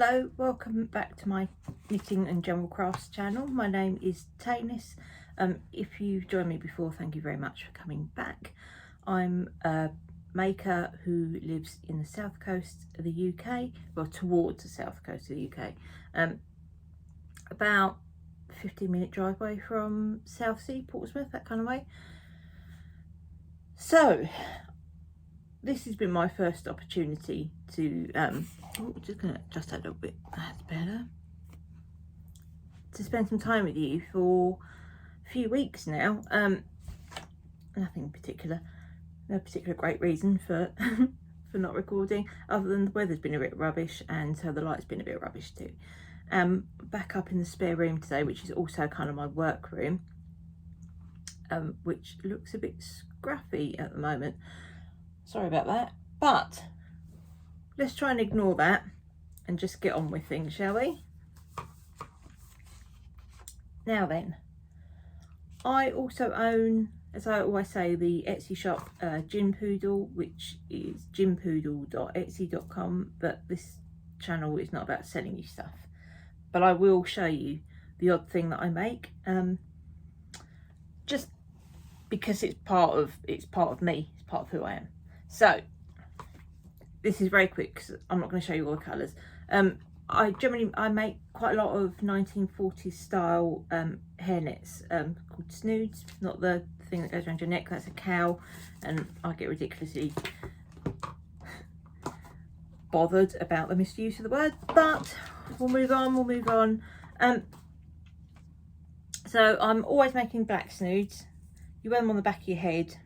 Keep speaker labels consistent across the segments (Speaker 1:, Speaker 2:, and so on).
Speaker 1: Hello, welcome back to my knitting and general crafts channel. My name is Tanis. If you've joined me before, thank you very much for coming back. I'm a maker who lives in the south coast of the UK, well, towards the south coast of the UK, about 15-minute drive away from Southsea, Portsmouth, that kind of way. So this has been my first opportunity to just gonna adjust that a little bit, that's better, to spend some time with you for a few weeks now. Nothing particular, no particular great reason for for not recording, other than the weather's been a bit rubbish and so the light's been a bit rubbish too. Back up in the spare room today, which is also kind of my work room, which looks a bit scruffy at the moment. Sorry about that, but let's try and ignore that and just get on with things, shall we? Now then, I also own, as I always say, the Etsy shop Gympoodle, which is gympoodle.etsy.com, but this channel is not about selling you stuff, but I will show you the odd thing that I make, just because it's part of me, it's part of who I am. So this is very quick because I'm not going to show you all the colours. I make quite a lot of 1940s style hair nets called snoods, not the thing that goes around your neck, that's a cowl, and I get ridiculously bothered about the misuse of the word, but we'll move on. So I'm always making black snoods. You wear them on the back of your head,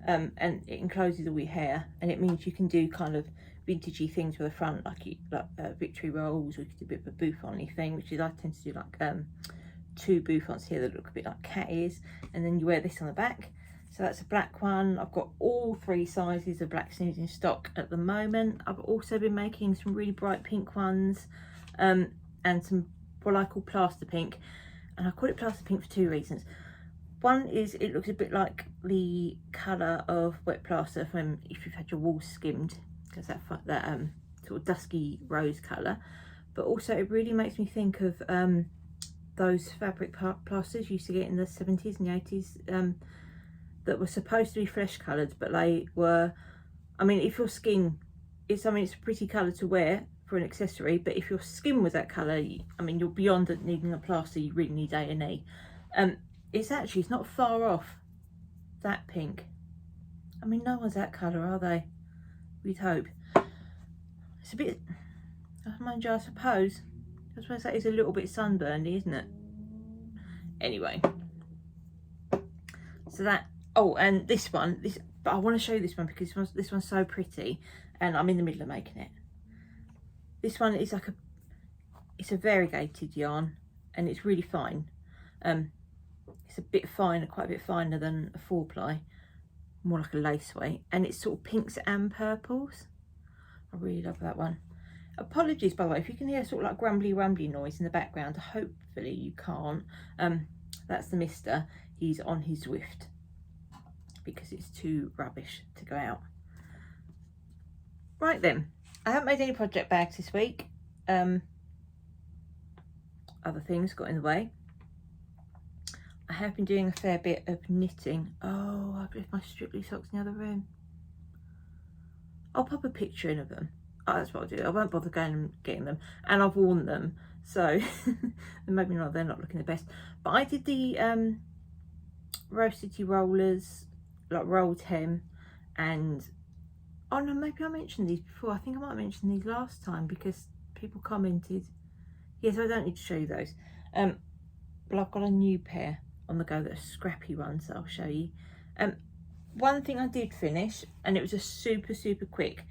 Speaker 1: and it encloses all your hair, and it means you can do kind of vintagey things with the front, like victory rolls, or you can do a bit of a bouffant thing, which is I tend to do like two bouffants here that look a bit like cat ears, and then you wear this on the back. So that's a black one. I've got all three sizes of black snoods in stock at the moment. I've also been making some really bright pink ones, and some what I call plaster pink, and I call it plaster pink for two reasons. One is it looks a bit like the colour of wet plaster from if you've had your walls skimmed, because that sort of dusky rose colour. But also it really makes me think of those fabric plasters you used to get in the 70s and the 80s, that were supposed to be flesh coloured, but they were, I mean, if your skin, it's a pretty colour to wear for an accessory, but if your skin was that colour, I mean, you're beyond needing a plaster, you really need A&E. It's not far off that pink. I mean, no one's that colour, are they? We'd hope. It's a bit, mind you, I suppose that is a little bit sunburnedy, isn't it? Anyway, so that, oh, and this one, but I want to show you this one because this one's so pretty, and I'm in the middle of making it. This one is like it's a variegated yarn, and it's really fine. It's a bit finer, quite a bit finer than a 4-ply, more like a lace weight, and it's sort of pinks and purples. I really love that one. Apologies, by the way, if you can hear sort of like grumbly rumbly noise in the background. Hopefully you can't. That's the mister. He's on his Zwift because it's too rubbish to go out. Right then, I haven't made any project bags this week. Other things got in the way. I have been doing a fair bit of knitting. Oh, I've left my Strictly socks in the other room. I'll pop a picture in of them. Oh, that's what I'll do. I won't bother going and getting them. And I've worn them, so maybe not, they're not looking the best. But I did the Rose City rollers, like rolled hem, and oh no, maybe I mentioned these before. I think I might have mentioned these last time because people commented. Yes, I don't need to show you those. But I've got a new pair on the go that are scrappy ones that I'll show you. One thing I did finish, and it was a super quick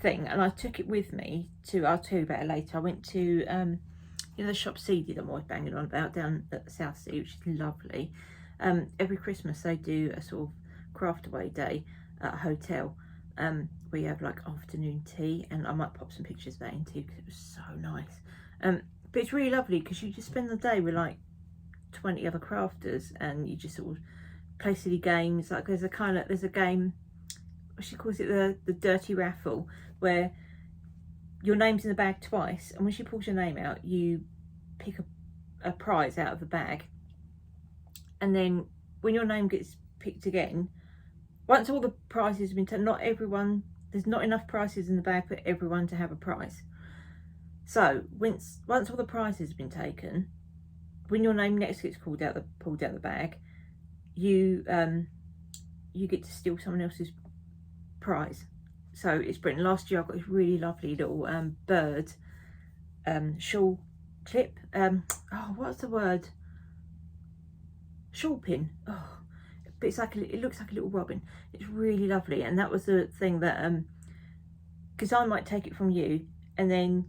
Speaker 1: thing, and I took it with me to, I'll tell you about it later. I went to you know, the shop Seeded I'm always banging on about down at the Southsea, which is lovely. Every Christmas they do a sort of craft away day at a hotel, where you have like afternoon tea, and I might pop some pictures of that in too because it was so nice. But it's really lovely because you just spend the day with like 20 other crafters, and you just sort of play silly games. Like there's a game, she calls it the dirty raffle, where your name's in the bag twice, and when she pulls your name out, you pick a prize out of the bag, and then when your name gets picked again, once all the prizes have been taken, not everyone, there's not enough prizes in the bag for everyone to have a prize. So once all the prizes have been taken, when your name next gets pulled out the bag, you get to steal someone else's prize. So it's brilliant. Last year I got this really lovely little bird shawl clip. Oh, what's the word? Shawl pin. Oh, but it's like it looks like a little robin. It's really lovely, and that was the thing that because I might take it from you, and then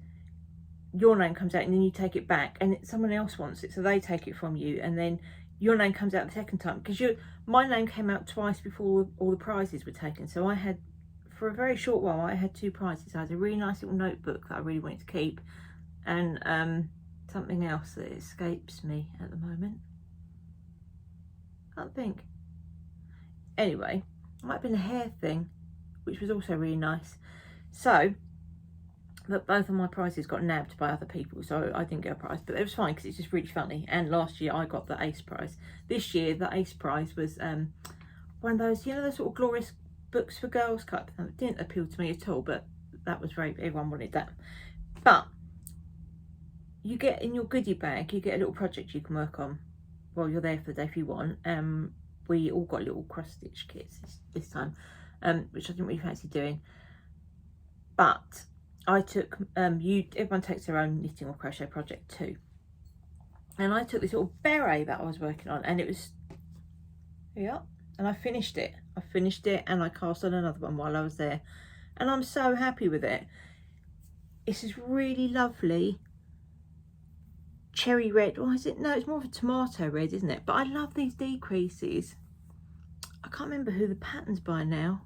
Speaker 1: your name comes out, and then you take it back, and someone else wants it, so they take it from you, and then your name comes out the second time, because my name came out twice before all the prizes were taken. So I had, for a very short while, I had 2 prizes. I had a really nice little notebook that I really wanted to keep, and something else that escapes me at the moment. I can't think. Anyway, it might have been a hair thing, which was also really nice. So, but both of my prizes got nabbed by other people, so I didn't get a prize, but it was fine because it's just really funny. And last year I got the ace prize. This year the ace prize was one of those, you know, those sort of glorious books for girls type thing. It didn't appeal to me at all, but that was everyone wanted that. But you get in your goodie bag, you get a little project you can work on while you're there for the day if you want. We all got little cross stitch kits this time, which I didn't really fancy doing, but I took everyone takes their own knitting or crochet project too, and I took this little beret that I was working on, and it was, yeah, and I finished it, and I cast on another one while I was there, and I'm so happy with it. It's this really lovely cherry red, or is it, no, it's more of a tomato red, isn't it? But I love these decreases. I can't remember who the pattern's by now,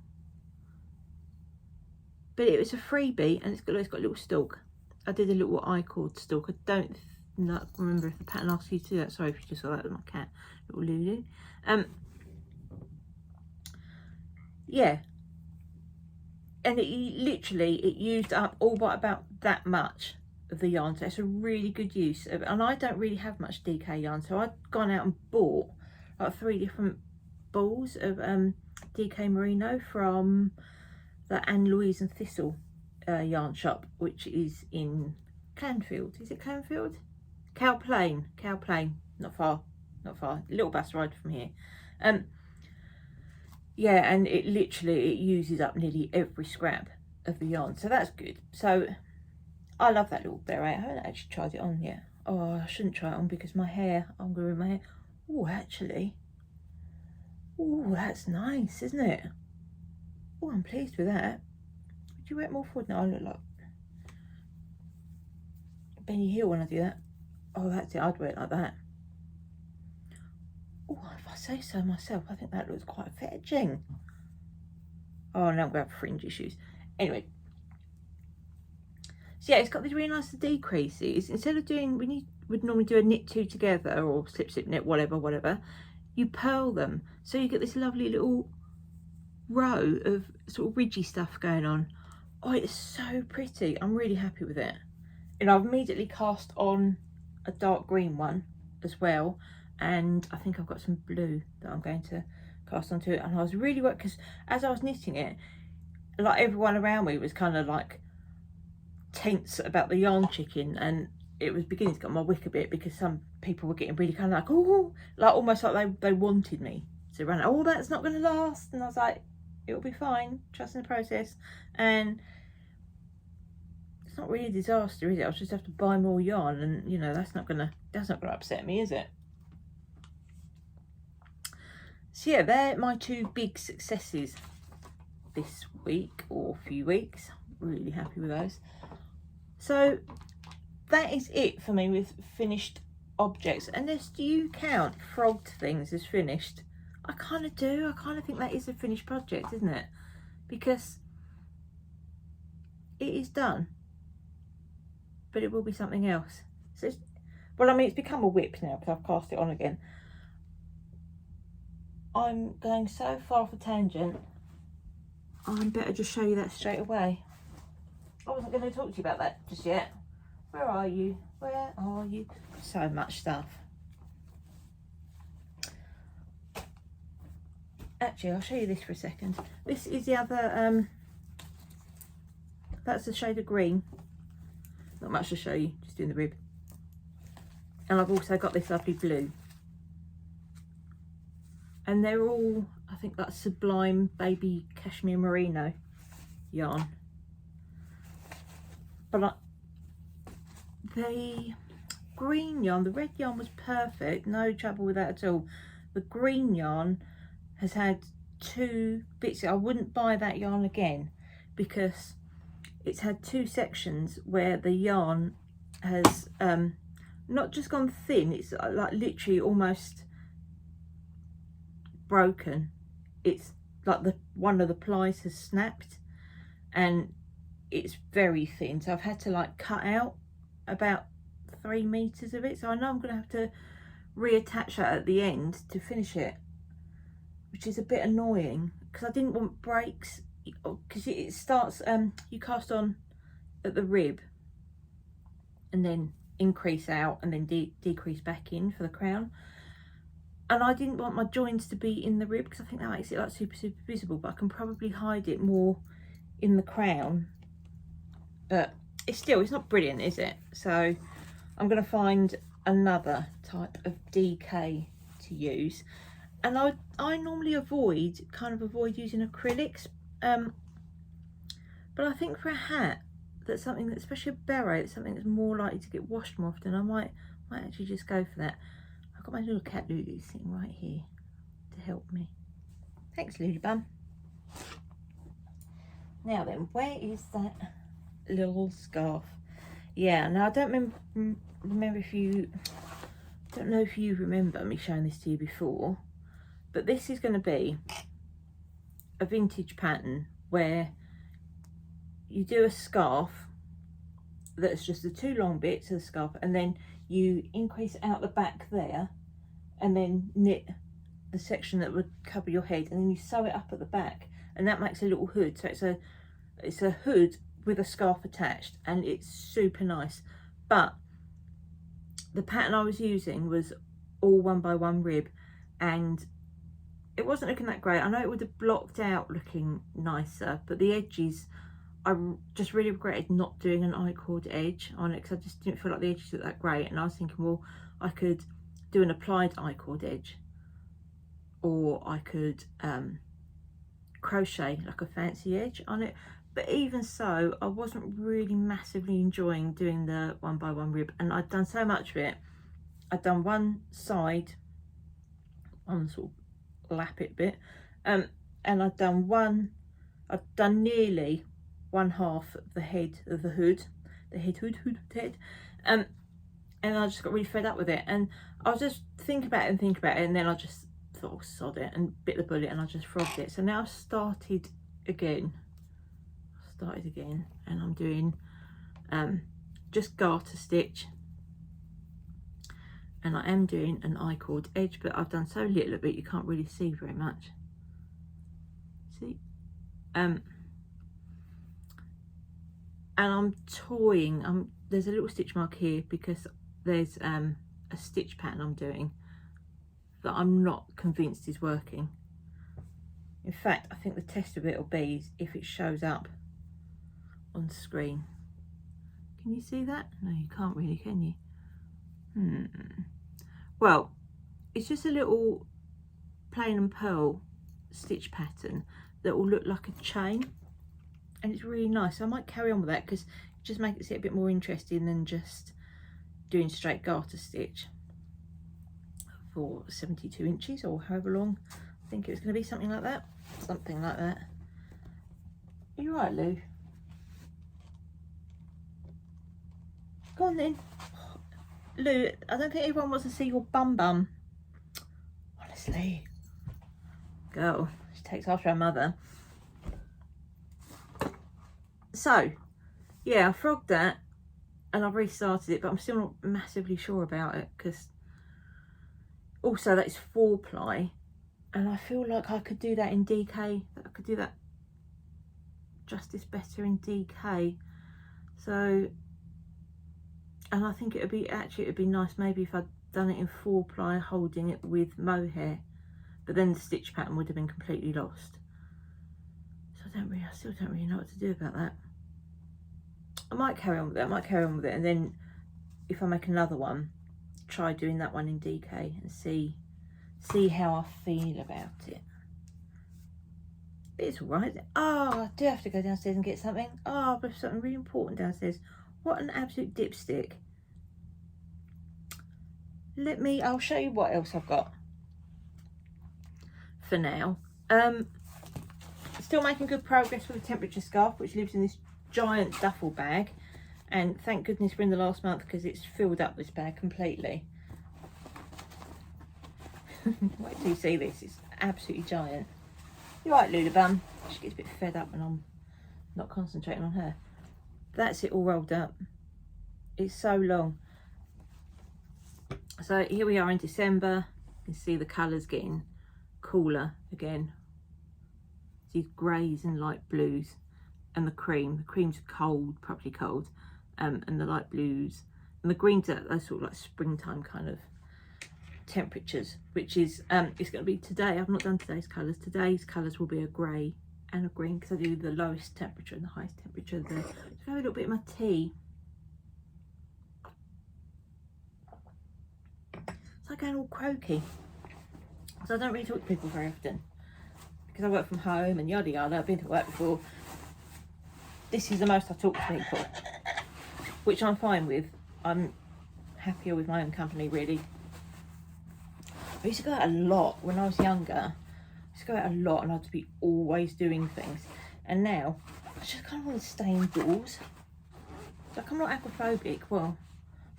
Speaker 1: but it was a freebie, and it's got a little stalk. I did a little I-cord stalk. I don't remember if the pattern asks you to do that. Sorry if you just saw that with my cat, little Lulu. Yeah, and it used up all but about that much of the yarn, so it's a really good use of it. And I don't really have much DK yarn, so I'd gone out and bought like 3 different balls of DK Merino from the Anne Louise and Thistle yarn shop, which is in Canfield. Is it Canfield? Cow Plain, not far, a little bus ride from here. Yeah, and it uses up nearly every scrap of the yarn, so that's good. So I love that little beret. I haven't actually tried it on yet. Oh, I shouldn't try it on because my hair, I'm going to ruin my hair. Oh, actually, oh, that's nice, isn't it? Oh, I'm pleased with that. Would you wear it more forward? No, I look like Benny Hill when I do that. Oh, that's it, I'd wear it like that. Oh, if I say so myself, I think that looks quite fetching. Oh, now I'm going to have fringe issues. Anyway. So yeah, it's got these really nice decreases. Instead of doing, when you would normally do a knit 2 together, or slip knit, whatever, you purl them. So you get this lovely little row of sort of ridgy stuff going on. Oh, it's so pretty. I'm really happy with it. And I've immediately cast on a dark green one as well, and I think I've got some blue that I'm going to cast onto it. And I was really worried because as I was knitting it, like everyone around me was kind of like tense about the yarn chicken, and it was beginning to get on my wick a bit because some people were getting really kind of like, oh, like almost like they wanted me to run. Oh, that's not going to last. And I was like, it'll be fine, trust in the process. And it's not really a disaster, is it? I'll just have to buy more yarn, and you know, that's not gonna upset me, is it? So yeah, they're my 2 big successes this week or few weeks. Really happy with those. So that is it for me with finished objects. Unless, do you count frogged things as finished? I kind of do. I kind of think that is a finished project, isn't it? Because it is done, but it will be something else. So well, I mean, it's become a whip now because I've cast it on again. I'm going so far off a tangent, I better just show you that straight away. I wasn't going to talk to you about that just yet. Where are you? Where are you? So much stuff. Actually, I'll show you this for a second. This is the other, that's the shade of green. Not much to show you, just doing the rib. And I've also got this lovely blue. And they're all, I think, that Sublime Baby Cashmere Merino yarn. But the green yarn, the red yarn was perfect, no trouble with that at all. The green yarn has had 2 bits. I wouldn't buy that yarn again because it's had 2 sections where the yarn has not just gone thin, it's like literally almost broken. It's like one of the plies has snapped and it's very thin, so I've had to like cut out about 3 meters of it, so I know I'm gonna have to reattach that at the end to finish it, which is a bit annoying because I didn't want breaks, because it starts you cast on at the rib and then increase out and then decrease back in for the crown, and I didn't want my joins to be in the rib because I think that makes it like super visible, but I can probably hide it more in the crown. But it's not brilliant, is it? So I'm going to find another type of DK to use, and I normally avoid using acrylics, but I think for a hat that's something that, especially a beret, it's something that's more likely to get washed more often, I might actually just go for that. I've got my little cat Lulu sitting right here to help me. Thanks, Lulu Bum. Now then, where is that little scarf? Yeah, now I don't remember if you, don't know if you remember me showing this to you before, but this is going to be a vintage pattern where you do a scarf that's just the 2 long bits of the scarf, and then you increase out the back there and then knit the section that would cover your head, and then you sew it up at the back, and that makes a little hood. So it's a hood with a scarf attached, and it's super nice. But the pattern I was using was all 1x1 rib, and it wasn't looking that great. I know it would have blocked out looking nicer, but the edges, I just really regretted not doing an I-cord edge on it because I just didn't feel like the edges looked that great. And I was thinking, well, I could do an applied I-cord edge, or I could crochet like a fancy edge on it. But even so, I wasn't really massively enjoying doing the 1x1 rib, and I'd done so much of it. I'd done one side, one sort of lappet bit, and I'd done nearly 1/2 of the head of the hood, the head, and I just got really fed up with it, and I was just thinking about it, and then I just thought, oh, sod it, and bit the bullet, and I just frogged it. So now I've started again, and I'm doing just garter stitch, and I am doing an I-cord edge, but I've done so little of it you can't really see very much. See, and I'm toying. There's a little stitch mark here because there's a stitch pattern I'm doing that I'm not convinced is working. In fact, I think the test of it will be if it shows up on screen. Can you see that? No, you can't really, can you? Well, it's just a little plain and pearl stitch pattern that will look like a chain, and it's really nice. So I might carry on with that because it just makes it a bit more interesting than just doing straight garter stitch for 72 inches or however long. I think it was going to be something like that. Are you right, Lou? Go on then. Lou, I don't think everyone wants to see your bum. Honestly. Girl, she takes after her mother. So, yeah, I frogged that and I've restarted it, but I'm still not massively sure about it because also that's 4-ply, and I feel like I could do that in DK. I could do that justice better in DK. So, and I think it'd be nice maybe if I'd done it in 4-ply, holding it with mohair, but then the stitch pattern would have been completely lost. So I still don't really know what to do about that. I might carry on with it, and then if I make another one, try doing that one in DK and see how I feel about it. But it's all right. Oh, I do have to go downstairs and get something. Oh, I've got something really important downstairs. What an absolute dipstick. I'll show you what else I've got for now. Still making good progress with the temperature scarf, which lives in this giant duffel bag, and thank goodness we're in the last month because it's filled up this bag completely. Wait till you see this, it's absolutely giant. You're right, Lulabum. She gets a bit fed up when I'm not concentrating on her. That's it all rolled up. It's so long. So here we are in December. You can see the colours getting cooler again. These greys and light blues, and the cream's cold, properly cold, and the light blues and the greens are those sort of like springtime kind of temperatures, which is it's going to be today. I've not done today's colours. Today's colours will be a grey and a green because I do the lowest temperature and the highest temperature there. So I have a little bit of my tea. It's like going all croaky. So I don't really talk to people very often because I work from home and yada yada. I've been to work before. This is the most I talk to people, which I'm fine with. I'm happier with my own company, really. I used to go out a lot when I was younger. I used to go out a lot and I'd be always doing things. And now I just kind of want to stay indoors. Like, I'm not agoraphobic. Well,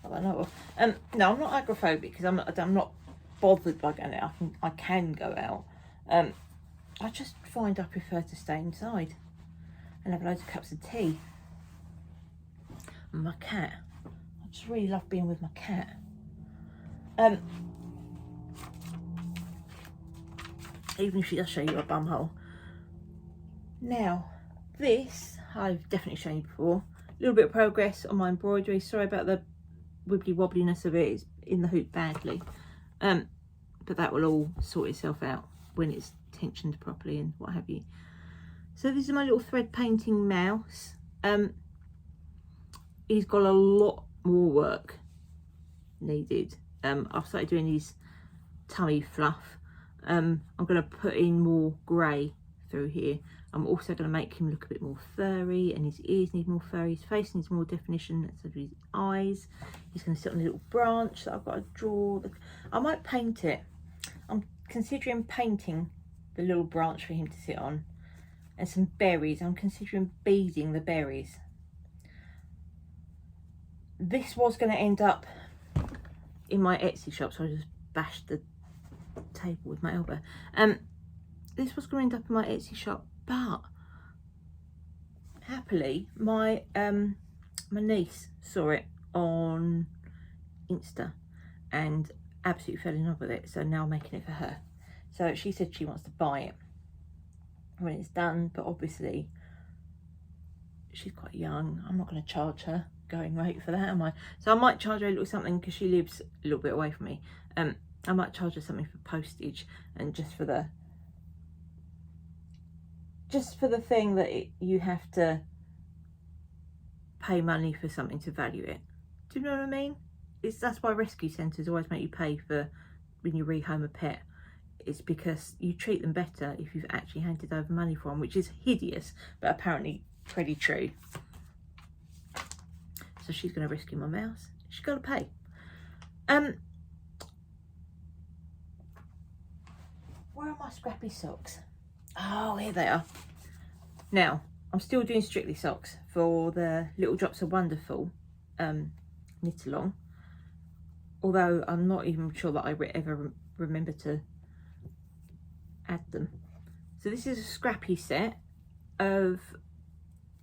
Speaker 1: I don't know. No, I'm not agoraphobic because I'm not bothered by going out. I can go out. I just find I prefer to stay inside and have loads of cups of tea. And my cat. I just really love being with my cat. Even if she does show you a bumhole. Now, this I've definitely shown you before. A little bit of progress on my embroidery. Sorry about the wibbly wobbliness of it. It's in the hoop badly. But that will all sort itself out when it's tensioned properly and what have you. So this is my little thread painting mouse. He's got a lot more work needed. I've started doing his tummy fluff. I'm going to put in more grey through here. I'm also going to make him look a bit more furry, and his ears need more furry, his face needs more definition, so his eyes. He's going to sit on a little branch that I've got to draw. I might paint it. I'm considering painting the little branch for him to sit on, and some berries. I'm considering beading the berries. This was going to end up in my Etsy shop, so I just bashed the table with my elbow. This was going to end up in my Etsy shop, but happily my my niece saw it on Insta and absolutely fell in love with it, so now I'm making it for her. So she said she wants to buy it when it's done, but obviously she's quite young. I'm not going to charge her going rate for that, am I? So I might charge her a little something because she lives a little bit away from me. I might charge her something for postage and just for the thing that you have to pay money for something to value it. Do you know what I mean? That's why rescue centres always make you pay for when you rehome a pet. It's because you treat them better if you've actually handed over money for them, which is hideous, but apparently pretty true. So she's going to rescue my mouse. She's got to pay. Where are my scrappy socks? Oh, here they are. Now, I'm still doing Strictly socks for the Little Drops of Wonderful knit along. Although I'm not even sure that I ever remember to add them. So this is a scrappy set of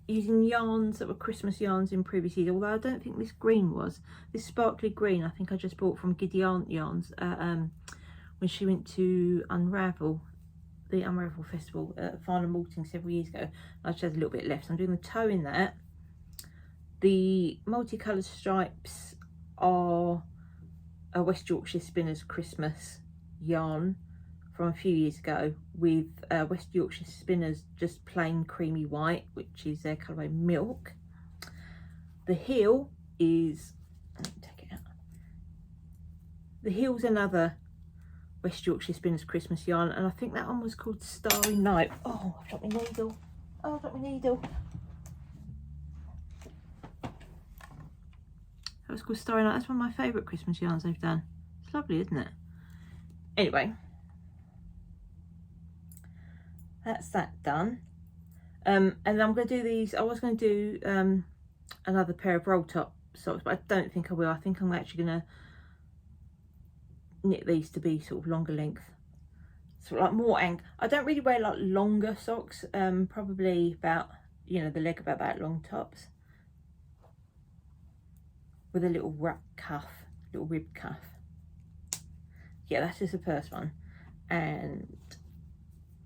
Speaker 1: using yarns that were Christmas yarns in previous years, although I don't think this green was. This sparkly green I think I just bought from Giddy Aunt Yarns when she went to Unravel, the Unravel Festival at Farnham Malting several years ago. I just had a little bit left, so I'm doing the toe in that. The multicoloured stripes are a West Yorkshire Spinners Christmas yarn from a few years ago, with West Yorkshire Spinners just plain creamy white, which is their colourway Milk. The heel is, let me take it out. The heel's another West Yorkshire Spinners Christmas yarn, and I think that one was called Starry Night. Oh, I've dropped my needle. Oh, I've dropped my needle. That was called Starry Night. That's one of my favourite Christmas yarns they've done. It's lovely, isn't it? Anyway, that's that done. And I'm going to do these. I was going to do another pair of roll top socks, but I don't think I will. I think I'm actually going to knit these to be sort of longer length, sort of like more I don't really wear like longer socks, probably about, you know, the leg about that long tops, with a little wrap cuff, little ribbed cuff. Yeah, that's just the first one. And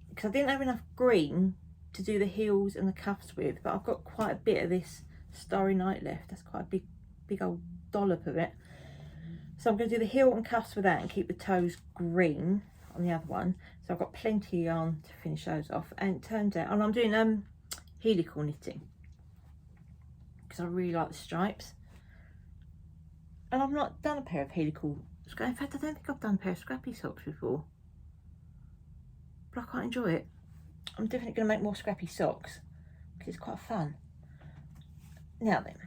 Speaker 1: because I didn't have enough green to do the heels and the cuffs with, but I've got quite a bit of this Starry Night left. That's quite a big old dollop of it. So I'm going to do the heel and cuffs with that and keep the toes green on the other one. So I've got plenty of yarn to finish those off. And it turns out, and I'm doing helical knitting because I really like the stripes. And I've not done a pair of helical, in fact I don't think I've done a pair of scrappy socks before, but I quite enjoy it. I'm definitely going to make more scrappy socks because it's quite fun. Now then,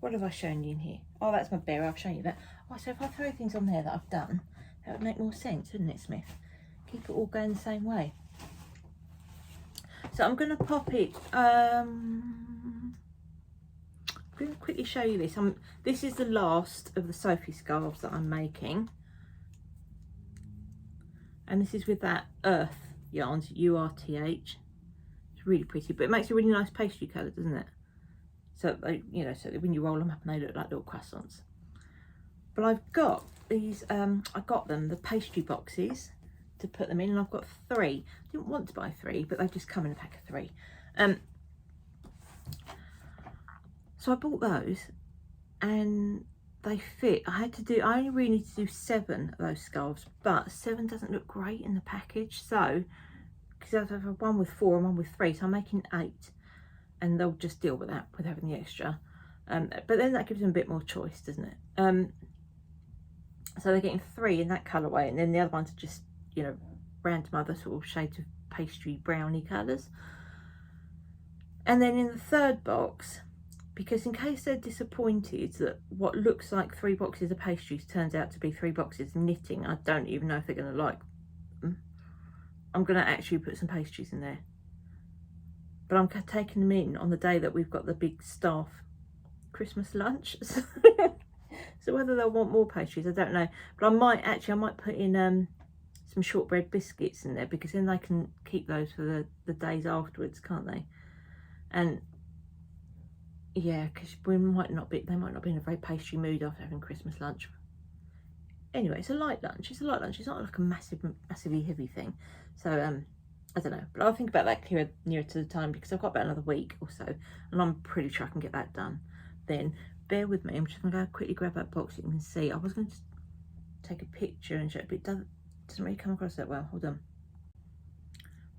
Speaker 1: what have I shown you in here? Oh, that's my bear, I've shown you that. Oh, so if I throw things on there that I've done, that would make more sense, wouldn't it, Smith? Keep it all going the same way. So I'm going to pop it, I'm going to quickly show you this. This is the last of the Sophie scarves that I'm making. And this is with that Earth yarns, URTH. It's really pretty, but it makes a really nice pastry colour, doesn't it? So they, you know, so that when you roll them up and they look like little croissants. But I've got these, I got them, the pastry boxes to put them in, and I've got 3. I didn't want to buy 3, but they've just come in a pack of 3. So I bought those and they fit. I only really need to do 7 of those scarves, but 7 doesn't look great in the package. So, because I have one with 4 and one with 3, so I'm making 8, and they'll just deal with that, with having the extra. But then that gives them a bit more choice, doesn't it? So they're getting 3 in that colourway, and then the other ones are just, you know, random other sort of shades of pastry brownie colours. And then in the 3rd box, because in case they're disappointed that what looks like 3 boxes of pastries turns out to be 3 boxes of knitting, I don't even know if they're going to like them, I'm going to actually put some pastries in there. But I'm taking them in on the day that we've got the big staff Christmas lunch. So whether they'll want more pastries, I don't know. But I might put in some shortbread biscuits in there, because then they can keep those for the days afterwards, can't they? And yeah, because they might not be in a very pastry mood after having Christmas lunch. Anyway, it's a light lunch. It's a light lunch. It's not like a massively heavy thing. So I don't know, but I'll think about that nearer to the time, because I've got about another week or so, and I'm pretty sure I can get that done. Then bear with me. I'm just going to go quickly grab that box so you can see. I was going to take a picture and show it, but it doesn't really come across that well. Hold on.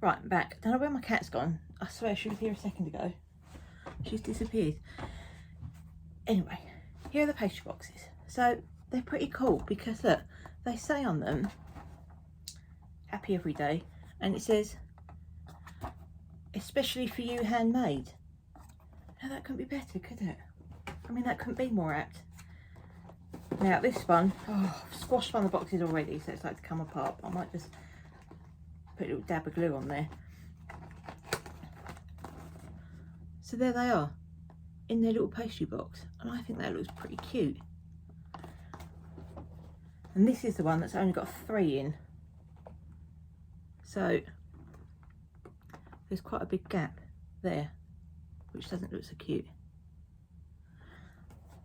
Speaker 1: Right, I'm back. I don't know where my cat's gone. I swear she was here a second ago. She's disappeared. Anyway, here are the pastry boxes. So they're pretty cool, because look, they say on them, happy every day, and it says, especially for you, handmade. Now that couldn't be better, could it? I mean, that couldn't be more apt. Now this one, oh, I've squashed one of the boxes already, so it's like to come apart. I might just put a little dab of glue on there. So there they are, in their little pastry box, and I think that looks pretty cute. And this is the one that's only got 3 in, so there's quite a big gap there, which doesn't look so cute.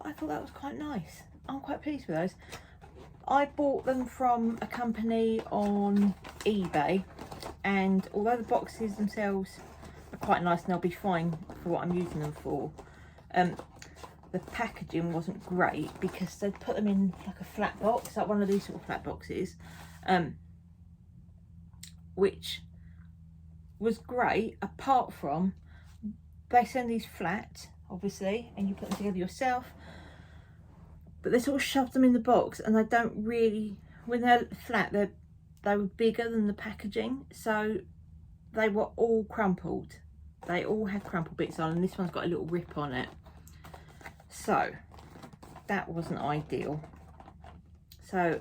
Speaker 1: I thought that was quite nice. I'm quite pleased with those. I bought them from a company on eBay, and although the boxes themselves are quite nice and they'll be fine for what I'm using them for, the packaging wasn't great because they'd put them in like a flat box, like one of these sort of flat boxes, which was great, apart from they send these flat, obviously, and you put them together yourself, but they sort of shoved them in the box, and they don't really, when they're flat, they were bigger than the packaging, so they were all crumpled. They all had crumpled bits on, and this one's got a little rip on it, so that wasn't ideal. So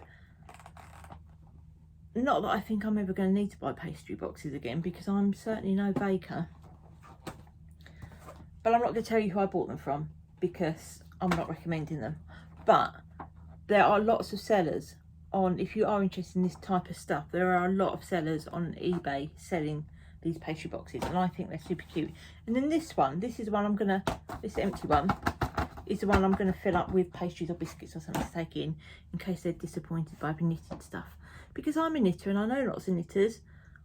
Speaker 1: not that I think I'm ever going to need to buy pastry boxes again, because I'm certainly no baker. But I'm not going to tell you who I bought them from, because I'm not recommending them. But there are lots of sellers on, if you are interested in this type of stuff, there are a lot of sellers on eBay selling these pastry boxes, and I think they're super cute. And then this one, this is the one I'm going to, this empty one, is the one I'm going to fill up with pastries or biscuits or something to take in case they're disappointed by the knitted stuff. Because I'm a knitter and I know lots of knitters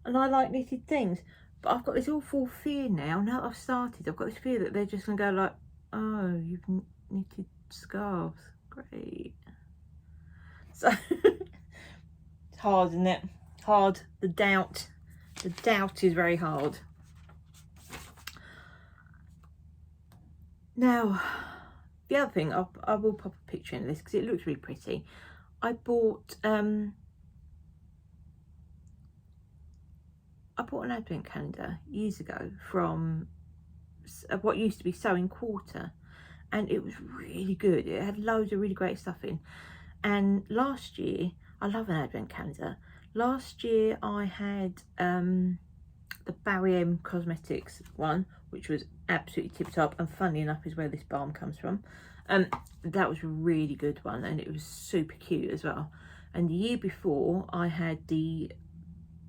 Speaker 1: and I like knitted things, but I've got this awful fear now that I've started, I've got this fear that they're just going to go like, oh, you've knitted scarves, great. So it's hard, isn't it? Hard, the doubt is very hard. Now, the other thing, I will pop a picture in this because it looks really pretty. I bought an advent calendar years ago from what used to be Sewing Quarter, and it was really good. It had loads of really great stuff in. And last year, I love an advent calendar. Last year I had the Barry M Cosmetics one, which was absolutely tip top, and funnily enough is where this balm comes from. That was a really good one, and it was super cute as well. And the year before I had the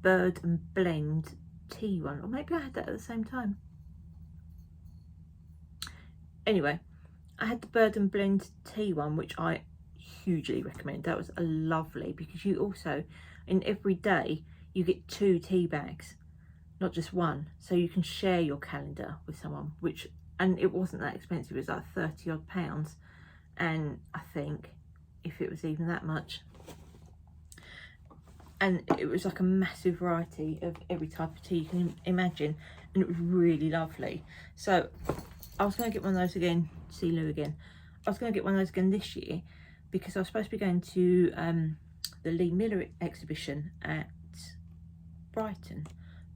Speaker 1: Bird and Blend tea one, or maybe I had that at the same time. Anyway, I had the Bird and Blend tea one, which I hugely recommend. That was a lovely, because you also, in every day, you get 2 tea bags, not just one, so you can share your calendar with someone, which, and it wasn't that expensive, it was like 30 odd pounds, and I think if it was even that much. And it was like a massive variety of every type of tea you can imagine, and it was really lovely. So I was going to get one of those again, see Lou again. I was going to get one of those again this year, because I was supposed to be going to the Lee Miller exhibition at Brighton.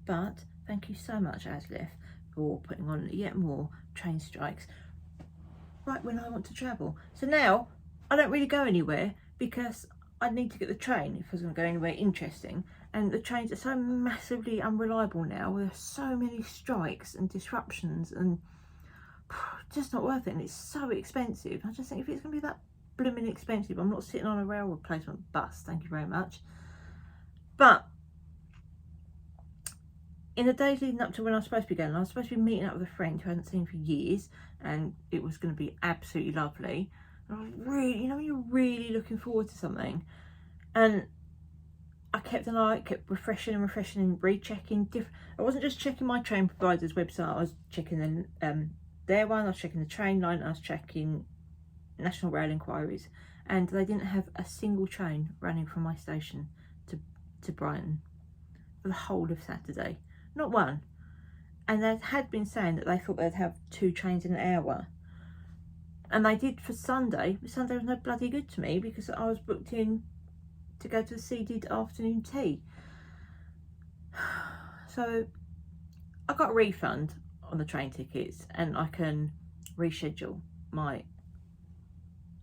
Speaker 1: But thank you so much, ASLEF, for putting on yet more train strikes right when I want to travel. So now I don't really go anywhere, because I need to get the train if I was going to go anywhere interesting, and the trains are so massively unreliable now. There's so many strikes and disruptions, and just not worth it, and it's so expensive. I just think if it's going to be that blooming expensive, I'm not sitting on a rail replacement bus, thank you very much. But in the days leading up to when I was supposed to be going, I was supposed to be meeting up with a friend who I hadn't seen for years, and it was going to be absolutely lovely. And I was really, you know, when you're really looking forward to something, and I kept an eye, kept refreshing and rechecking. I wasn't just checking my train provider's website, I was checking their one, I was checking the train line, I was checking National Rail Inquiries, and they didn't have a single train running from my station to Brighton for the whole of Saturday. Not one. And they had been saying that they thought they'd have 2 trains in an hour. And they did for Sunday, but Sunday was no bloody good to me, because I was booked in to go to the seeded afternoon tea. So I got a refund on the train tickets, and I can reschedule my...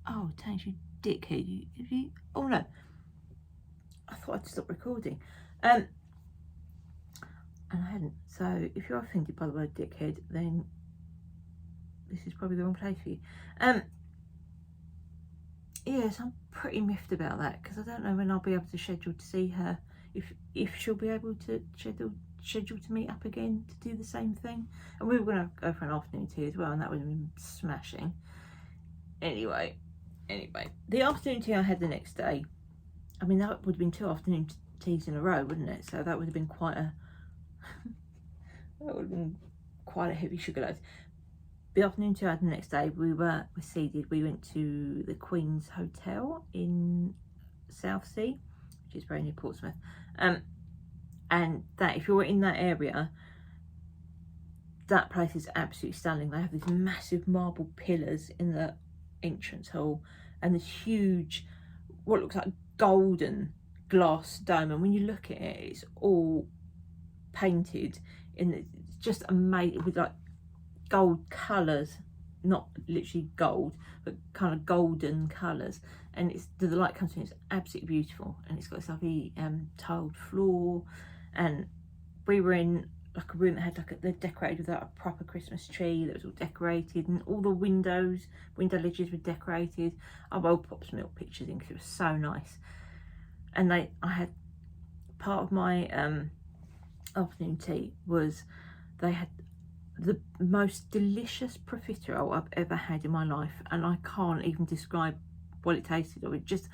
Speaker 1: Oh, Tains, you dickhead. You... Oh no. I thought I'd stop recording. And I hadn't. So if you're offended by the word dickhead, then this is probably the wrong place for you. Yes, I'm pretty miffed about that, because I don't know when I'll be able to schedule to see her, if she'll be able to schedule to meet up again to do the same thing. And we were going to go for an afternoon tea as well, and that would have been smashing. Anyway, the afternoon tea I had the next day, I mean, that would have been 2 afternoon teas in a row, wouldn't it? So that would have been quite a that would have been quite a heavy sugar load. the afternoon tea I had the next day, we were seated. We went to the Queen's Hotel in Southsea, which is very near Portsmouth. And that, if you're in that area, that place is absolutely stunning. They have these massive marble pillars in the entrance hall and this huge, what looks like golden glass dome. And when you look at it, it's all painted in, it's just amazing, with like gold colours, not literally gold, but kind of golden colours. And it's, the light comes in, it's absolutely beautiful. And it's got this lovely tiled floor. And we were in like a room that had like they're decorated with like a proper Christmas tree that was all decorated, and all the window ledges were decorated. I will pop some little pictures in because it was so nice. And I had part of my afternoon tea was they had the most delicious profiterole I've ever had in my life, and I can't even describe what it tasted of. It just,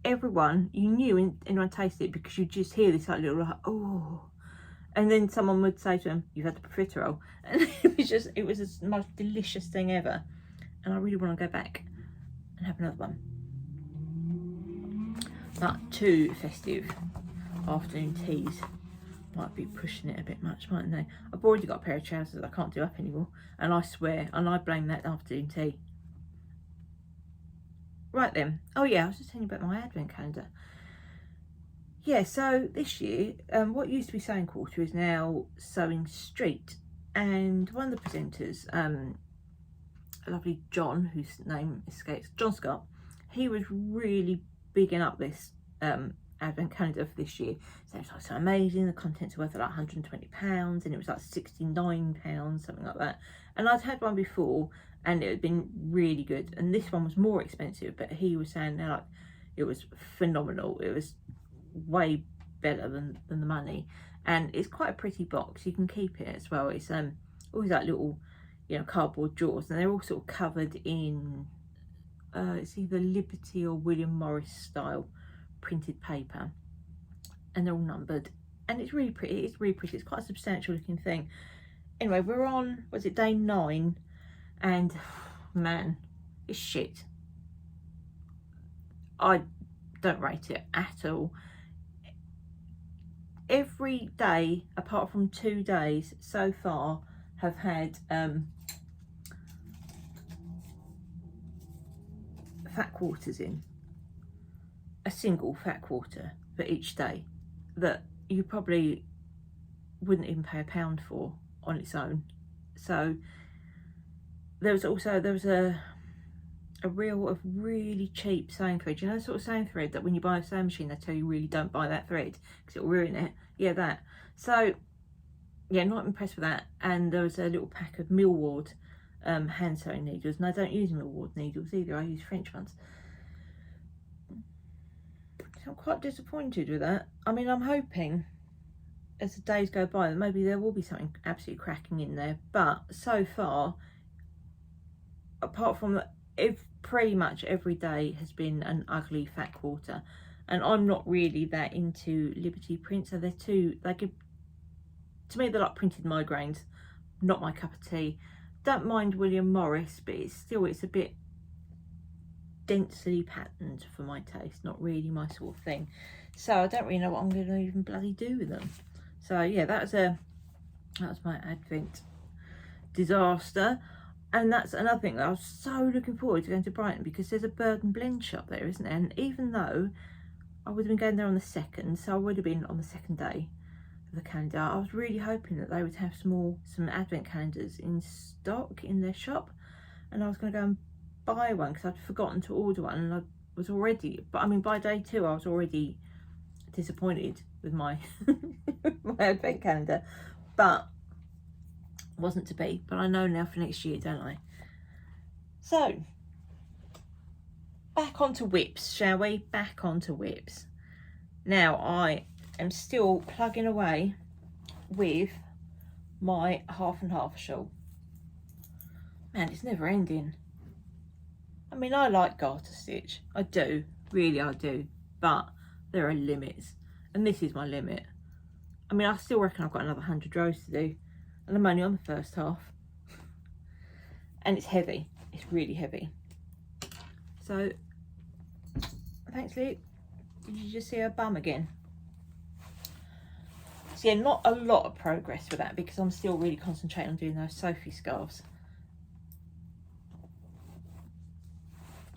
Speaker 1: everyone, you knew and I tasted it because you just hear this like little like, oh, and then someone would say to them, you've had the profiterole, and it was the most delicious thing ever. And I really want to go back and have another one. But 2 festive afternoon teas might be pushing it a bit much, mightn't they? I've already got a pair of trousers I can't do up anymore, and I swear, and I blame that afternoon tea. Right then, oh yeah, I was just telling you about my advent calendar. Yeah, so this year, what used to be Sewing Quarter is now Sewing Street, and one of the presenters, a lovely John, whose name escapes, John Scott, he was really bigging up this advent calendar for this year. So it was like so amazing, the contents were worth like £120, and it was like £69, something like that. And I'd had one before and it had been really good, and this one was more expensive, but he was saying that like it was phenomenal. It was way better than the money, and it's quite a pretty box. You can keep it as well. It's always like little, you know, cardboard drawers, and they're all sort of covered in it's either Liberty or William Morris style printed paper, and they're all numbered, and it's really pretty. It's really pretty. It's quite a substantial looking thing. Anyway, we're on, was it day 9, and man, it's shit. I don't rate it at all. Every day apart from 2 days so far have had fat quarters in, a single fat quarter for each day that you probably wouldn't even pay £1 for on its own. So there was a reel of really cheap sewing thread. You know, the sort of sewing thread that when you buy a sewing machine they tell you really don't buy that thread because it'll ruin it. Yeah, that. So yeah, not impressed with that. And there was a little pack of Millward hand sewing needles, and I don't use Millward needles either, I use French ones. So I'm quite disappointed with that. I mean, I'm hoping as the days go by that maybe there will be something absolutely cracking in there, but so far, apart from that, pretty much every day has been an ugly fat quarter, and I'm not really that into Liberty print, so they give, to me they're like printed migraines, not my cup of tea. Don't mind William Morris, but it's a bit densely patterned for my taste, not really my sort of thing. So I don't really know what I'm going to even bloody do with them. So yeah, that was my Advent disaster. And that's another thing that I was so looking forward to going to Brighton, because there's a Bird and Blend shop there, isn't there? And even though I would have been going there on the 2nd, so I would have been on the 2nd day of the calendar, I was really hoping that they would have some Advent calendars in stock in their shop, and I was going to go and buy one because I'd forgotten to order one, and I was already, but I mean by day 2 I was already disappointed with my my Advent calendar, but wasn't to be. But I know now for next year, don't I? So back onto whips, shall we? Back onto whips. Now I am still plugging away with my half and half shawl. Man, it's never ending. I mean, I like garter stitch, I do, really I do, but there are limits, and this is my limit. I mean, I still reckon I've got another 100 rows to do, and I'm only on the first half. and it's heavy. It's really heavy. So, thanks, Luke. Did you just see her bum again? So yeah, not a lot of progress with that because I'm still really concentrating on doing those Sophie scarves.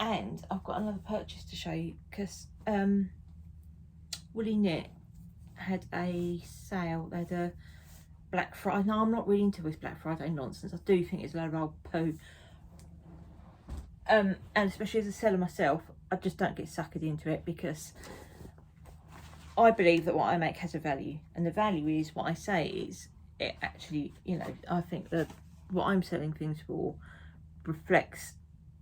Speaker 1: And I've got another purchase to show you because Woolly Knit had a sale. They had a Black Friday. No, I'm not really into this Black Friday nonsense. I do think it's a load of old poo. And especially as a seller myself, I just don't get suckered into it because I believe that what I make has a value, and the value is what I say is it actually, you know, I think that what I'm selling things for reflects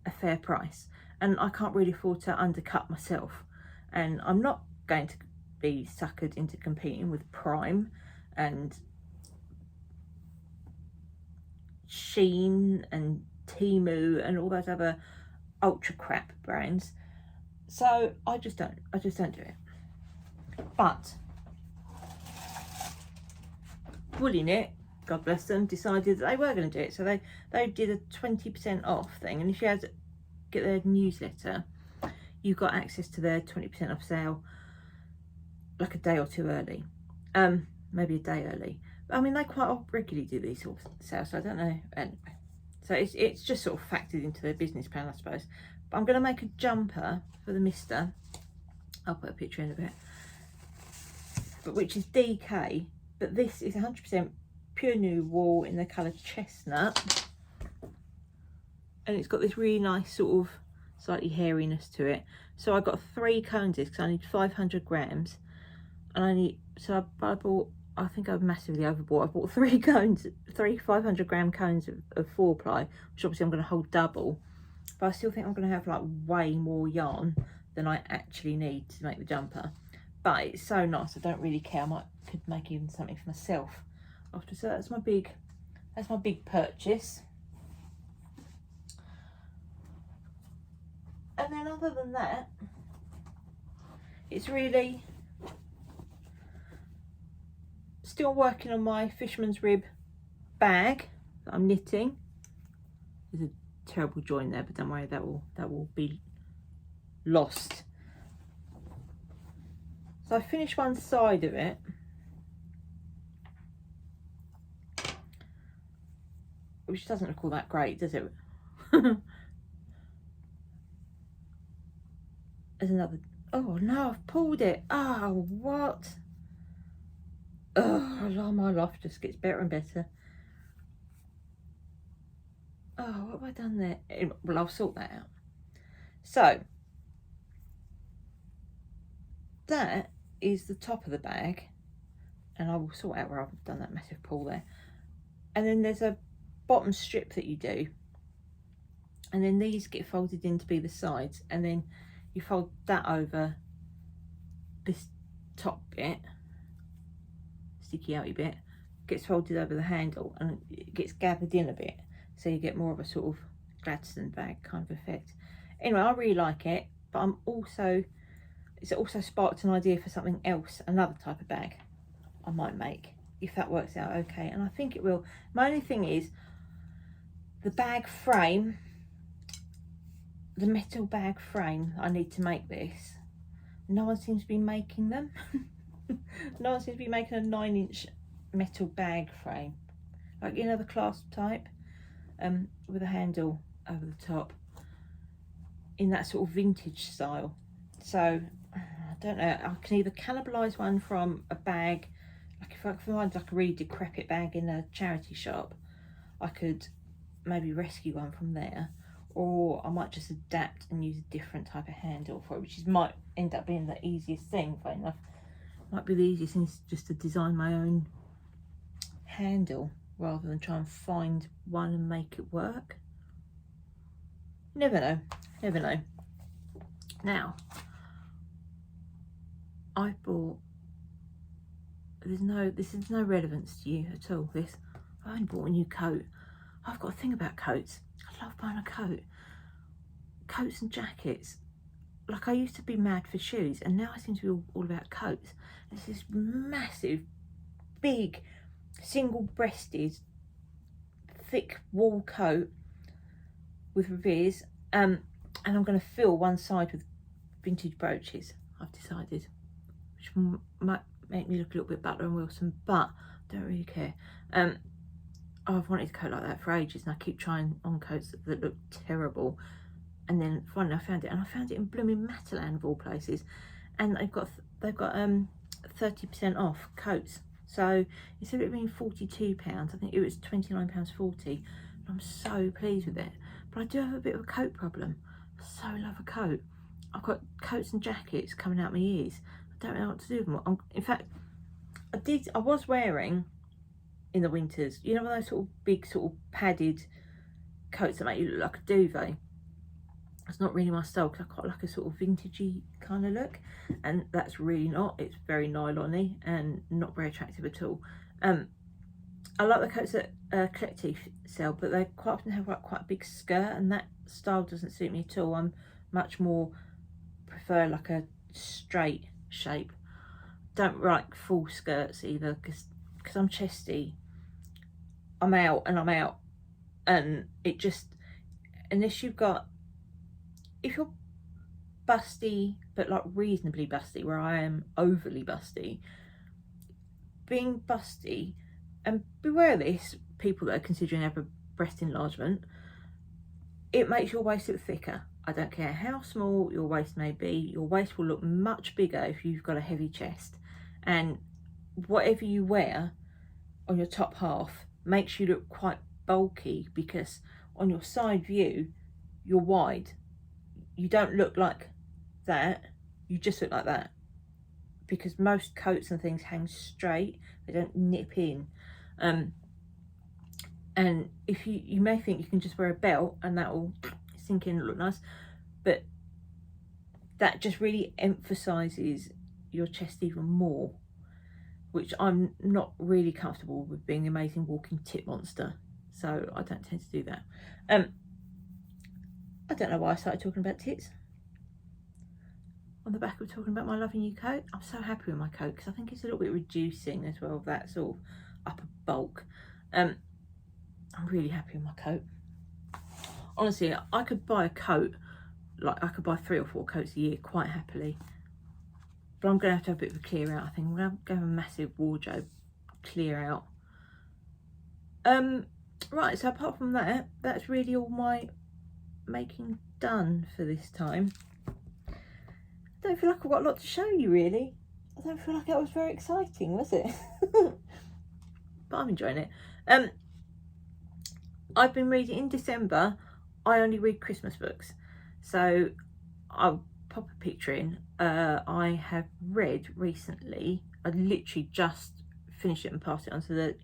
Speaker 1: a fair price, and I can't really afford to undercut myself, and I'm not going to be suckered into competing with Prime and Shein and Temu and all those other ultra crap brands. So I just don't do it. But Woolly Knit, God bless them, decided that they were going to do it. So they did a 20% off thing, and if you had to get their newsletter, you got access to their 20% off sale like a day or two early, maybe a day early. But I mean, they quite regularly do these sort of sales, so I don't know. Anyway, so it's just sort of factored into their business plan, I suppose. But I'm going to make a jumper for the Mister. I'll put a picture in a bit. But which is DK, but this is 100% pure new wool in the colour chestnut, and it's got this really nice sort of slightly hairiness to it. So I got 3 cones because I need 500 grams, and I bought, I think I massively overbought. I bought 3 cones, 3 500-gram cones of 4-ply, which obviously I'm going to hold double, but I still think I'm going to have like way more yarn than I actually need to make the jumper. But it's so nice, I don't really care. Could make even something for myself after. So that's my big purchase. And then other than that, it's really still working on my fisherman's rib bag that I'm knitting. There's a terrible join there, but don't worry, that will be lost. So I finished one side of it, which doesn't look all that great, does it? There's another. Oh no, I've pulled it. Oh, what? Oh, my life just gets better and better. Oh, what have I done there? Well, I'll sort that out. So that is the top of the bag, and I will sort out where I've done that massive pull there. And then there's a bottom strip that you do, and then these get folded in to be the sides, and then you fold that over this top bit, sticky outy bit, gets folded over the handle, and it gets gathered in a bit, so you get more of a sort of Gladstone bag kind of effect. Anyway, I really like it, but it's also sparked an idea for something else, another type of bag I might make, if that works out okay, and I think it will. My only thing is the bag frame, the metal bag frame. I need to make this. No one seems to be making them. No one seems to be making a 9-inch metal bag frame, like, you know, the clasp type, with a handle over the top, in that sort of vintage style. So I don't know, I can either cannibalise one from a bag, like if I can find like a really decrepit bag in a charity shop, I could maybe rescue one from there, or I might just adapt and use a different type of handle for it, which might end up being the easiest thing, funny enough. Might be the easiest thing just to design my own handle rather than try and find one and make it work. Never know, never know. Now, I bought, this is no relevance to you at all, this. I only bought a new coat. I've got a thing about coats. I love buying a coat. Coats and jackets. Like, I used to be mad for shoes, and now I seem to be all about coats. It's this massive, big, single-breasted, thick wool coat. with Revere, and I'm going to fill one side with vintage brooches, I've decided, which might make me look a little bit Butler and Wilson, but I don't really care. I've wanted a coat like that for ages, and I keep trying on coats that look terrible, and then finally I found it, and I found it in blooming Matalan of all places, and they've got 30% off coats. So instead of it being £42, I think it was £29.40. I'm so pleased with it. But I do have a bit of a coat problem. I so love a coat. I've got coats and jackets coming out my ears. I don't know what to do with them. In fact, I was wearing in the winters, you know, those sort of big sort of padded coats that make you look like a duvet. It's not really my style because I've got like a sort of vintagey kind of look, and that's really not. It's very nylon-y and not very attractive at all. I like the coats that Collective sell, but they quite often have like quite a big skirt, and that style doesn't suit me at all. I'm much more prefer like a straight shape. Don't like full skirts either, because I'm chesty. I'm out, and it just, unless you've got, if you're busty but like reasonably busty, where I am overly busty, being busty, and beware of this, people that are considering having a breast enlargement, it makes your waist look thicker. I don't care how small your waist may be, your waist will look much bigger if you've got a heavy chest, and whatever you wear on your top half makes you look quite bulky, because on your side view you're wide. You don't look like that, you just look like that, because most coats and things hang straight, they don't nip in. And if you may think you can just wear a belt and that will sink in and look nice, but that just really emphasises your chest even more, which I'm not really comfortable with, being the amazing walking tit monster, so I don't tend to do that. I don't know why I started talking about tits. On the back of talking about my lovely new coat, I'm so happy with my coat because I think it's a little bit reducing as well, that sort of upper bulk. I'm really happy with my coat. Honestly, I could buy a coat, like I could buy 3 or 4 coats a year quite happily. But I'm going to have a bit of a clear out, I think. I'm going to have a massive wardrobe clear out. Right, so apart from that, that's really all my making done for this time. I don't feel like I've got a lot to show you, really. I don't feel like it was very exciting, was it? But I'm enjoying it. I've been reading, in December, I only read Christmas books. So I'll pop a picture in. I have read recently, I literally just finished it and passed it on to the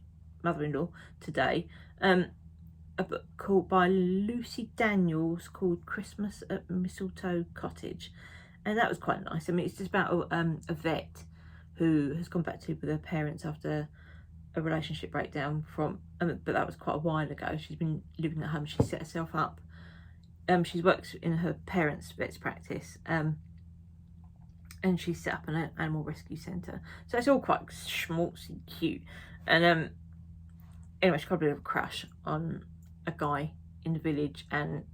Speaker 1: mother-in-law today, a book called by Lucy Daniels called Christmas at Mistletoe Cottage, and that was quite nice. I mean, it's just about a vet who has gone back to live with her parents after a relationship breakdown from, but that was quite a while ago. She's been living at home. She set herself up. She works in her parents' vet's practice, and she set up an animal rescue centre. So it's all quite schmaltzy, cute. And anyway, she got a bit of a crush on a guy in the village, and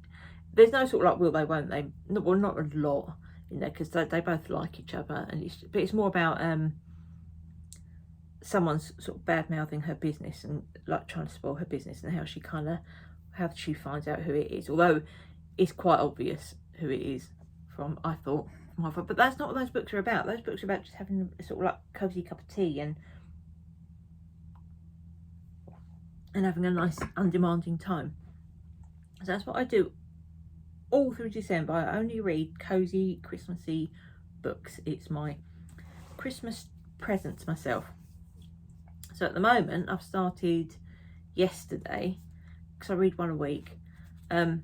Speaker 1: there's no sort of like will they, won't they? Well, not a lot in there, because they both like each other, and but it's more about someone's sort of bad mouthing her business and like trying to spoil her business, and how she finds out who it is, although it's quite obvious who it is from, I thought, but that's not what those books are about. Those books are about just having a sort of like cozy cup of tea and having a nice undemanding time. So that's what I do all through December. I only read cozy Christmassy books. It's my Christmas present to myself. So at the moment I've started yesterday, because I read one a week, and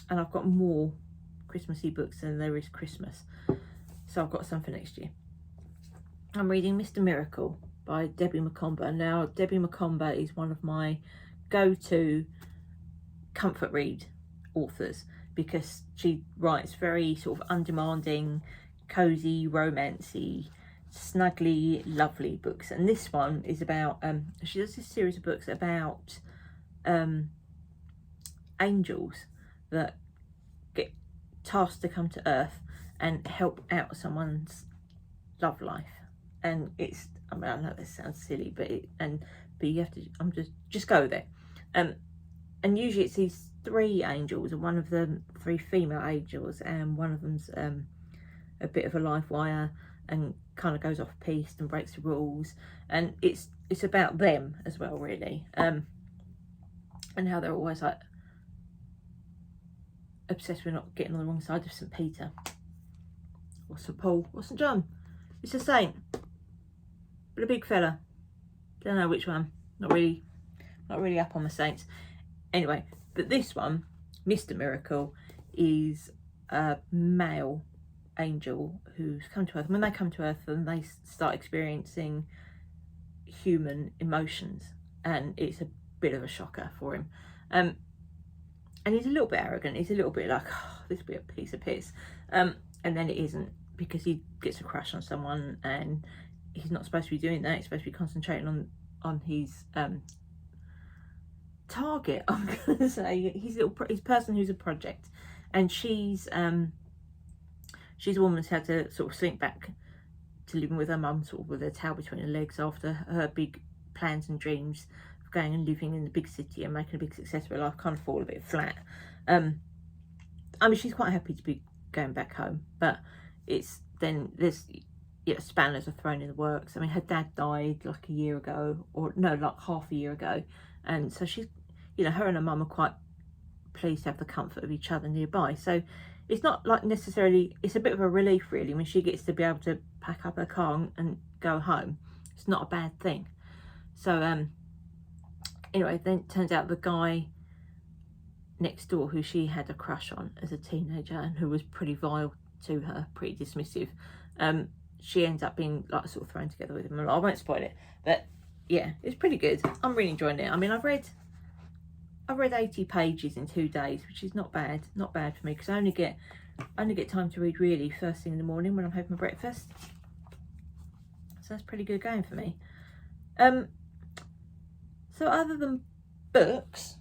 Speaker 1: I've got more Christmassy books than there is Christmas, so I've got some for next year. I'm reading Mr. Miracle by Debbie Macomber. Now, Debbie Macomber is one of my go-to comfort read authors, because she writes very sort of undemanding, cozy, romancy, snuggly, lovely books. And this one is about, she does this series of books about angels. that get tasked to come to Earth and help out someone's love life. And it's, I mean, I know this sounds silly, but you have to, just go there. And usually it's these 3 angels, and one of them 3 female angels, and one of them's a bit of a live wire and kind of goes off piste and breaks the rules, and it's about them as well, really, and how they're always like obsessed with not getting on the wrong side of St. Peter or St. Paul or St. John. It's a saint, but a big fella. Don't know which one. Not really up on the saints. Anyway, but this one, Mr. Miracle, is a male angel who's come to Earth. When they come to Earth, then they start experiencing human emotions, and it's a bit of a shocker for him. And he's a little bit arrogant. He's a little bit like, oh, this will be a piece of piss. And then it isn't, because he gets a crush on someone, and he's not supposed to be doing that. He's supposed to be concentrating on his target. I'm gonna say he's a person who's a project, and she's a woman who's had to sort of sink back to living with her mum, sort of with her tail between her legs, after her big plans and dreams of going and living in the big city and making a big success of her life kind of fall a bit flat. I mean, she's quite happy to be going back home, but it's then there's spanners are thrown in the works. I mean, her dad died like a year ago, or no, like half a year ago, and so she's, her and her mum are quite pleased to have the comfort of each other nearby. So it's not like necessarily, it's a bit of a relief really when she gets to be able to pack up her car and go home. It's not a bad thing. So anyway, then it turns out the guy next door, who she had a crush on as a teenager and who was pretty vile to her, pretty dismissive, she ends up being like sort of thrown together with him. I won't spoil it, but yeah, it's pretty good. I'm really enjoying it. I mean, I've read 80 pages in 2 days, which is not bad for me, because I only get time to read really first thing in the morning when I'm having my breakfast. So that's pretty good going for me. So other than books,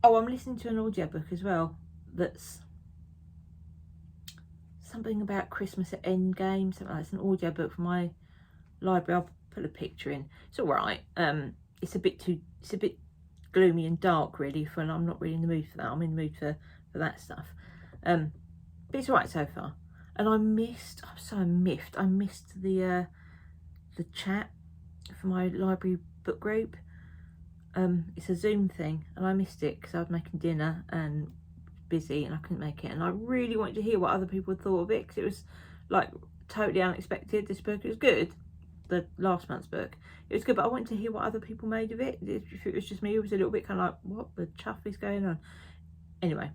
Speaker 1: I'm listening to an audiobook as well that's something about Christmas at Endgame, something like that. It's an audiobook from my library. I'll put a picture in. It's all right. It's a bit gloomy and dark really, for, and I'm not really in the mood for that. I'm in the mood for that stuff. But it's all right so far. And I missed the chat for my library book group. It's a Zoom thing, and I missed it because I was making dinner and busy and I couldn't make it. And I really wanted to hear what other people thought of it, because it was like totally unexpected. This book was good. The last month's book, it was good, but I wanted to hear what other people made of it. If it was just me, it was a little bit kind of like, what the chuff is going on? Anyway,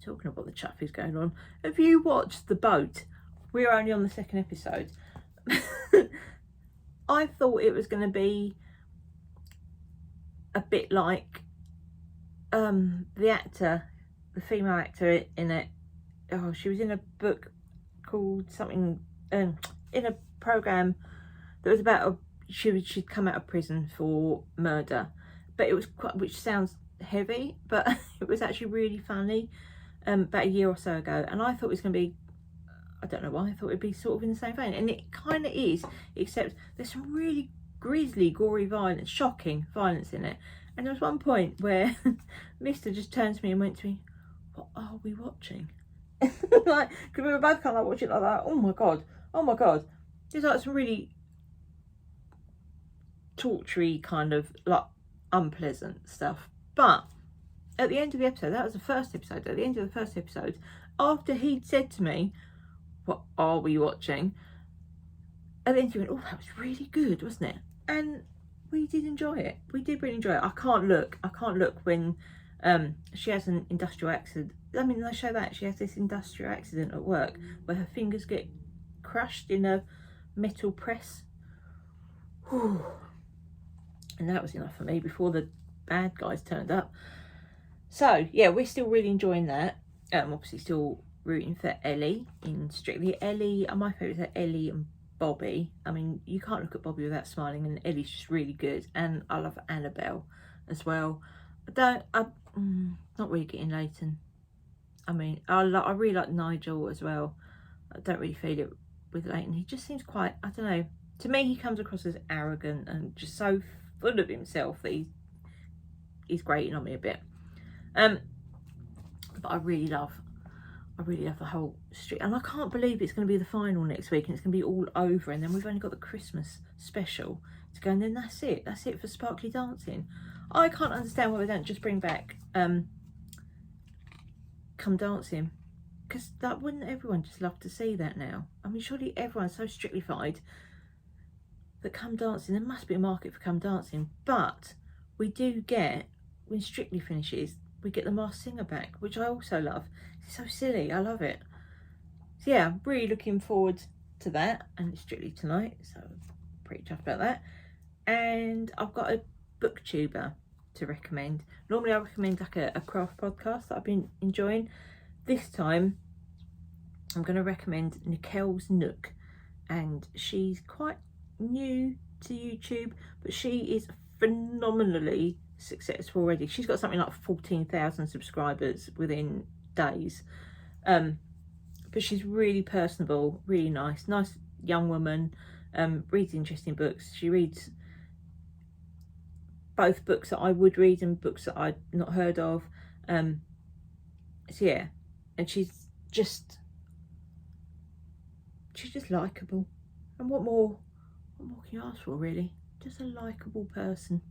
Speaker 1: talking about the chuff is going on, have you watched The Boat? We're only on the 2nd episode. I thought it was going to be a bit like the female actor in it. Oh, she was in a book called something, in a program that was about she'd come out of prison for murder, but it was quite, which sounds heavy, but it was actually really funny, about a year or so ago, and I thought it was going to be, I don't know why, I thought it'd be sort of in the same vein, and it kind of is, except there's some really grisly, gory violence, shocking violence in it. And there was one point where Mister just turned to me and went to me, what are we watching? Like, because we were both kind of like watching it like that. Oh my god. There's like some really tortury kind of like unpleasant stuff. But at the end of the episode, that was the first episode, at the end of the first episode, after he'd said to me, what are we watching? At the end he went, oh, that was really good, wasn't it? And we did enjoy it. We did really enjoy it. I can't look when she has an industrial accident. I mean, they show that she has this industrial accident at work where her fingers get crushed in a metal press. Whew. And that was enough for me before the bad guys turned up. So yeah, we're still really enjoying that. Obviously still rooting for Ellie in Strictly. Ellie, my favourites are Ellie and Bobby. I mean, you can't look at Bobby without smiling, and Ellie's just really good. And I love Annabelle as well. not really getting Leighton. I mean, I really like Nigel as well. I don't really feel it with Leighton. He just seems quite, I don't know. To me, he comes across as arrogant and just so full of himself that he's grating on me a bit. But I really love the whole street, and I can't believe it's going to be the final next week, and it's going to be all over, and then we've only got the Christmas special to go, and then that's it for Sparkly Dancing. I can't understand why they don't just bring back Come Dancing, because that wouldn't everyone just love to see that now? I mean, surely everyone's so strictlyfied that Come Dancing, there must be a market for Come Dancing, but we do get, when Strictly finishes, we get the Masked Singer back, which I also love. It's so silly, I love it. So yeah, I'm really looking forward to that, and it's Strictly tonight, so I'm pretty chuffed about that. And I've got a booktuber to recommend. Normally I recommend like a craft podcast that I've been enjoying. This time I'm going to recommend Nikel's Nook, and she's quite new to YouTube, but she is phenomenally successful already. She's got something like 14,000 subscribers within days, but she's really personable, really nice young woman, reads interesting books. She reads both books that I would read and books that I'd not heard of, so yeah, and she's just likeable, and what more can you ask for, really? Just a likeable person.